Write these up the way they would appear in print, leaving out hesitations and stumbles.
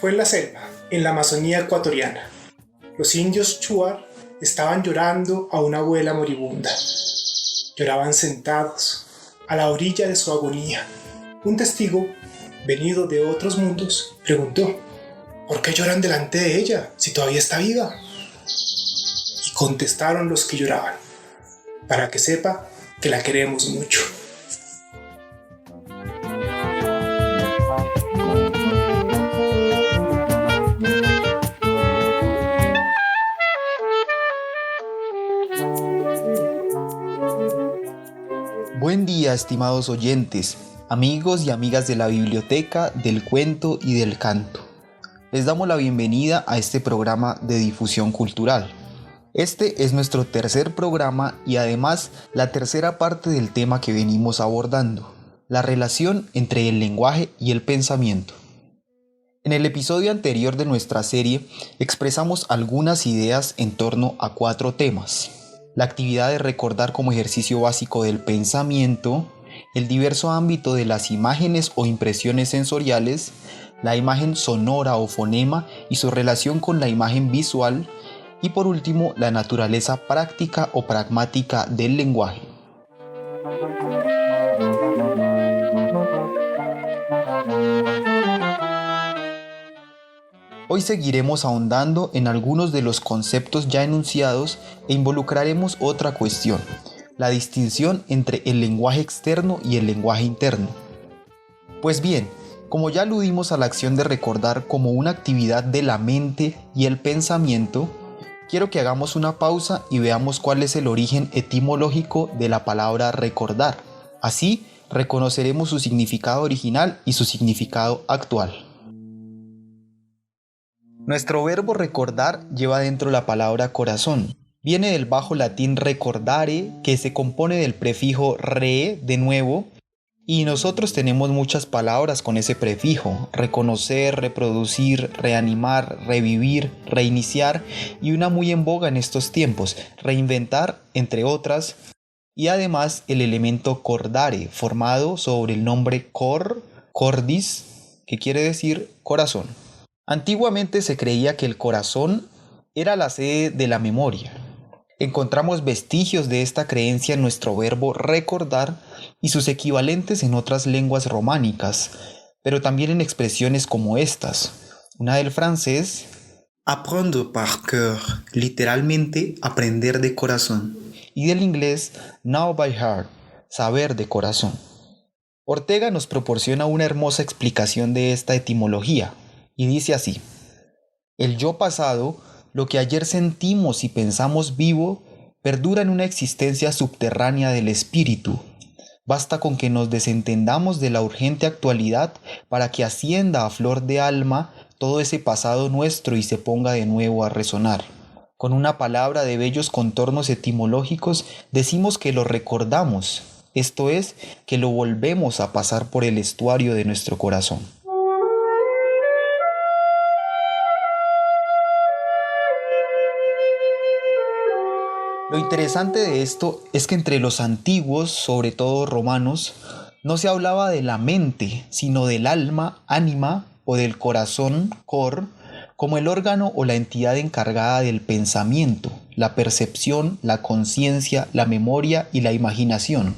Fue en la selva, en la Amazonía ecuatoriana. Los indios Shuar estaban llorando a una abuela moribunda. Lloraban sentados, a la orilla de su agonía. Un testigo, venido de otros mundos, preguntó: ¿por qué lloran delante de ella, si todavía está viva? Y contestaron los que lloraban: para que sepa que la queremos mucho. Buen día, estimados oyentes, amigos y amigas de la Biblioteca del Cuento y del Canto. Les damos la bienvenida a este programa de difusión cultural. Este es nuestro tercer programa y además la tercera parte del tema que venimos abordando, la relación entre el lenguaje y el pensamiento. En el episodio anterior de nuestra serie expresamos algunas ideas en torno a 4 temas: la actividad de recordar como ejercicio básico del pensamiento, el diverso ámbito de las imágenes o impresiones sensoriales, la imagen sonora o fonema y su relación con la imagen visual, y por último, la naturaleza práctica o pragmática del lenguaje. Hoy seguiremos ahondando en algunos de los conceptos ya enunciados e involucraremos otra cuestión: la distinción entre el lenguaje externo y el lenguaje interno. Pues bien, como ya aludimos a la acción de recordar como una actividad de la mente y el pensamiento, quiero que hagamos una pausa y veamos cuál es el origen etimológico de la palabra recordar. Así, reconoceremos su significado original y su significado actual. Nuestro verbo recordar lleva dentro la palabra corazón. Viene del bajo latín recordare, que se compone del prefijo re, de nuevo, y nosotros tenemos muchas palabras con ese prefijo: reconocer, reproducir, reanimar, revivir, reiniciar, y una muy en boga en estos tiempos, reinventar, entre otras, y además el elemento cordare, formado sobre el nombre cor, cordis, que quiere decir corazón. Antiguamente se creía que el corazón era la sede de la memoria. Encontramos vestigios de esta creencia en nuestro verbo recordar y sus equivalentes en otras lenguas románicas, pero también en expresiones como estas. Una del francés: apprendre par cœur, literalmente aprender de corazón, y del inglés know by heart, saber de corazón. Ortega nos proporciona una hermosa explicación de esta etimología, y dice así: el yo pasado, lo que ayer sentimos y pensamos vivo, perdura en una existencia subterránea del espíritu. Basta con que nos desentendamos de la urgente actualidad para que ascienda a flor de alma todo ese pasado nuestro y se ponga de nuevo a resonar. Con una palabra de bellos contornos etimológicos decimos que lo recordamos, esto es, que lo volvemos a pasar por el estuario de nuestro corazón. Lo interesante de esto es que entre los antiguos, sobre todo romanos, no se hablaba de la mente, sino del alma, ánima, o del corazón, cor, como el órgano o la entidad encargada del pensamiento, la percepción, la conciencia, la memoria y la imaginación.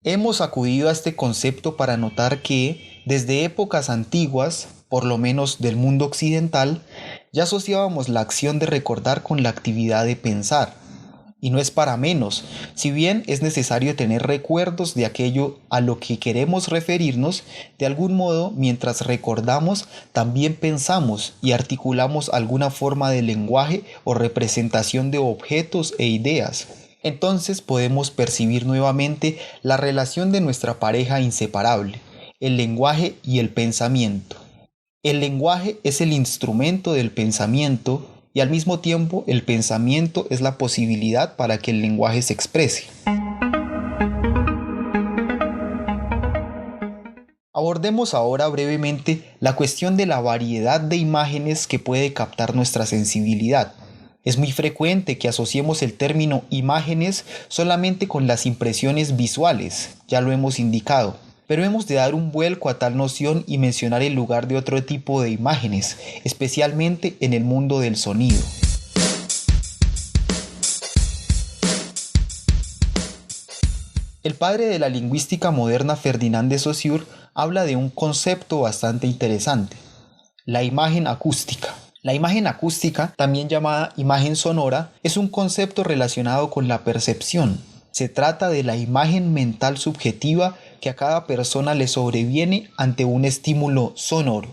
Hemos acudido a este concepto para notar que, desde épocas antiguas, por lo menos del mundo occidental, ya asociábamos la acción de recordar con la actividad de pensar. Y no es para menos, si bien es necesario tener recuerdos de aquello a lo que queremos referirnos, de algún modo, mientras recordamos, también pensamos y articulamos alguna forma de lenguaje o representación de objetos e ideas. Entonces podemos percibir nuevamente la relación de nuestra pareja inseparable, el lenguaje y el pensamiento. El lenguaje es el instrumento del pensamiento, y al mismo tiempo el pensamiento es la posibilidad para que el lenguaje se exprese. Abordemos ahora brevemente la cuestión de la variedad de imágenes que puede captar nuestra sensibilidad. Es muy frecuente que asociemos el término imágenes solamente con las impresiones visuales, ya lo hemos indicado. pero hemos de dar un vuelco a tal noción y mencionar el lugar de otro tipo de imágenes, especialmente en el mundo del sonido. El padre de la lingüística moderna, Ferdinand de Saussure, habla de un concepto bastante interesante: la imagen acústica. La imagen acústica, también llamada imagen sonora, es un concepto relacionado con la percepción. Se trata de la imagen mental subjetiva que a cada persona le sobreviene ante un estímulo sonoro.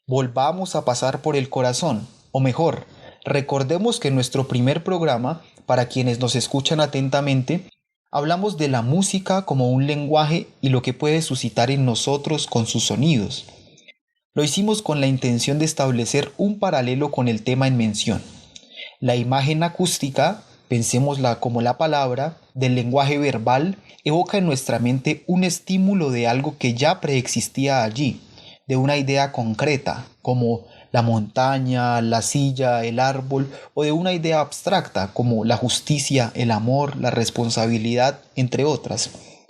Volvamos a pasar por el corazón, o mejor, recordemos que en nuestro primer programa, para quienes nos escuchan atentamente, hablamos de la música como un lenguaje y lo que puede suscitar en nosotros con sus sonidos. Lo hicimos con la intención de establecer un paralelo con el tema en mención. La imagen acústica, pensémosla como la palabra, del lenguaje verbal, evoca en nuestra mente un estímulo de algo que ya preexistía allí, de una idea concreta, como la montaña, la silla, el árbol, o de una idea abstracta, como la justicia, el amor, la responsabilidad, entre otras.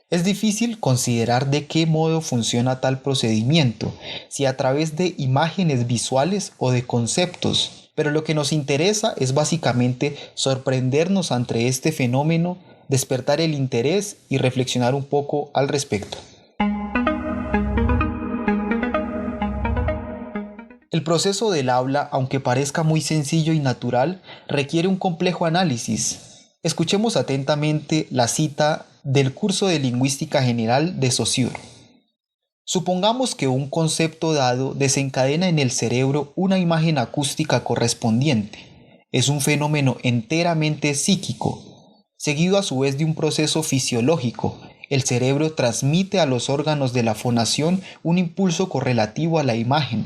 Es difícil considerar de qué modo funciona tal procedimiento, si a través de imágenes visuales o de conceptos, pero lo que nos interesa es básicamente sorprendernos ante este fenómeno, despertar el interés y reflexionar un poco al respecto. El proceso del habla, aunque parezca muy sencillo y natural, requiere un complejo análisis. Escuchemos atentamente la cita del curso de Lingüística General de Saussure. Supongamos que un concepto dado desencadena en el cerebro una imagen acústica correspondiente. Es un fenómeno enteramente psíquico, seguido a su vez de un proceso fisiológico. El cerebro transmite a los órganos de la fonación un impulso correlativo a la imagen.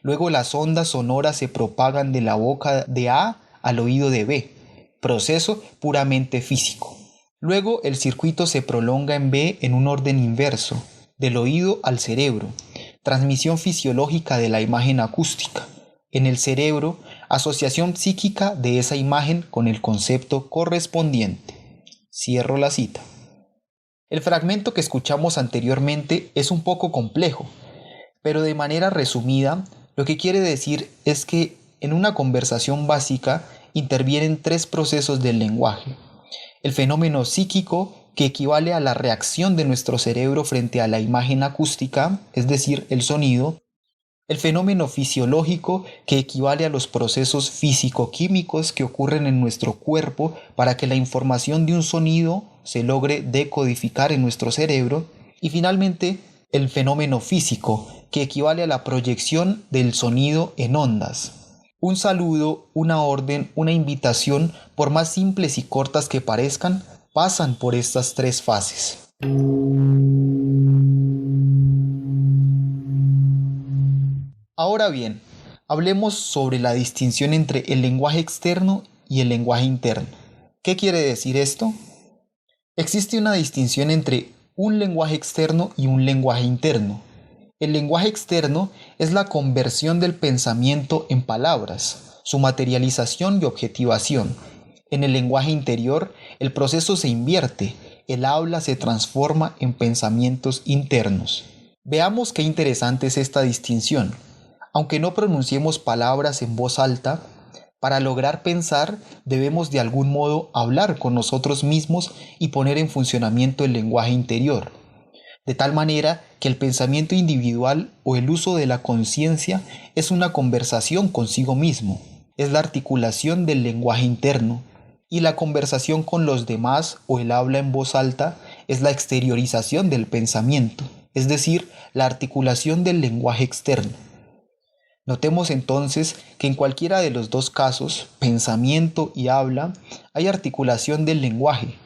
Luego las ondas sonoras se propagan de la boca de A al oído de B, proceso puramente físico. Luego el circuito se prolonga en B en un orden inverso, del oído al cerebro, transmisión fisiológica de la imagen acústica. En el cerebro, asociación psíquica de esa imagen con el concepto correspondiente. Cierro la cita. El fragmento que escuchamos anteriormente es un poco complejo, pero de manera resumida, lo que quiere decir es que en una conversación básica intervienen tres procesos del lenguaje: el fenómeno psíquico, que equivale a la reacción de nuestro cerebro frente a la imagen acústica, es decir, el sonido; el fenómeno fisiológico, que equivale a los procesos físico-químicos que ocurren en nuestro cuerpo para que la información de un sonido se logre decodificar en nuestro cerebro; y finalmente, el fenómeno físico, que equivale a la proyección del sonido en ondas. Un saludo, una orden, una invitación, por más simples y cortas que parezcan, pasan por estas tres fases. Ahora bien, hablemos sobre la distinción entre el lenguaje externo y el lenguaje interno. ¿Qué quiere decir esto? Existe una distinción entre un lenguaje externo y un lenguaje interno. El lenguaje externo es la conversión del pensamiento en palabras, su materialización y objetivación. En el lenguaje interior, el proceso se invierte, el habla se transforma en pensamientos internos. Veamos qué interesante es esta distinción. Aunque no pronunciemos palabras en voz alta, para lograr pensar debemos de algún modo hablar con nosotros mismos y poner en funcionamiento el lenguaje interior, de tal manera que el pensamiento individual o el uso de la conciencia es una conversación consigo mismo, es la articulación del lenguaje interno, y la conversación con los demás o el habla en voz alta es la exteriorización del pensamiento, es decir, la articulación del lenguaje externo. Notemos entonces que en cualquiera de los dos casos, pensamiento y habla, hay articulación del lenguaje.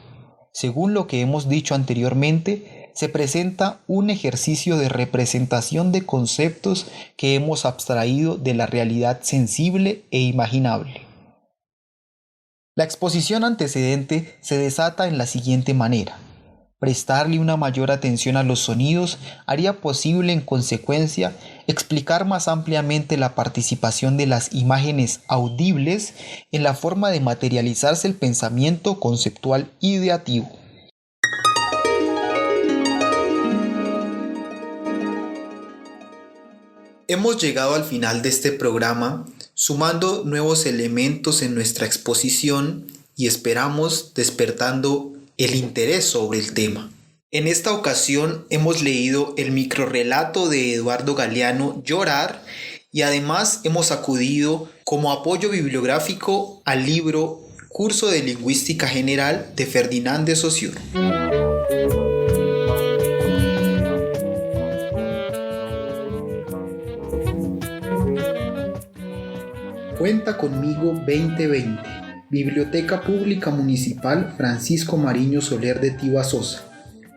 Según lo que hemos dicho anteriormente, se presenta un ejercicio de representación de conceptos que hemos abstraído de la realidad sensible e imaginable. La exposición antecedente se desata en la siguiente manera. Prestarle una mayor atención a los sonidos haría posible, en consecuencia, explicar más ampliamente la participación de las imágenes audibles en la forma de materializarse el pensamiento conceptual ideativo. Hemos llegado al final de este programa, sumando nuevos elementos en nuestra exposición y esperamos despertando el interés sobre el tema. En esta ocasión hemos leído el microrrelato de Eduardo Galeano, Llorar, y además hemos acudido como apoyo bibliográfico al libro Curso de Lingüística General de Ferdinand de Saussure. Cuenta conmigo 2020, Biblioteca Pública Municipal Francisco Mariño Soler de Tibasosa,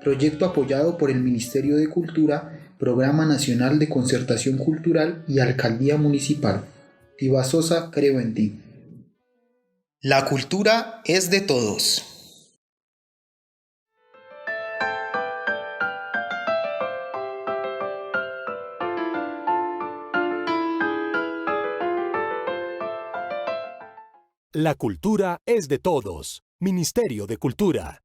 proyecto apoyado por el Ministerio de Cultura, Programa Nacional de Concertación Cultural y Alcaldía Municipal. Tibasosa, creo en ti. La cultura es de todos. La cultura es de todos. Ministerio de Cultura.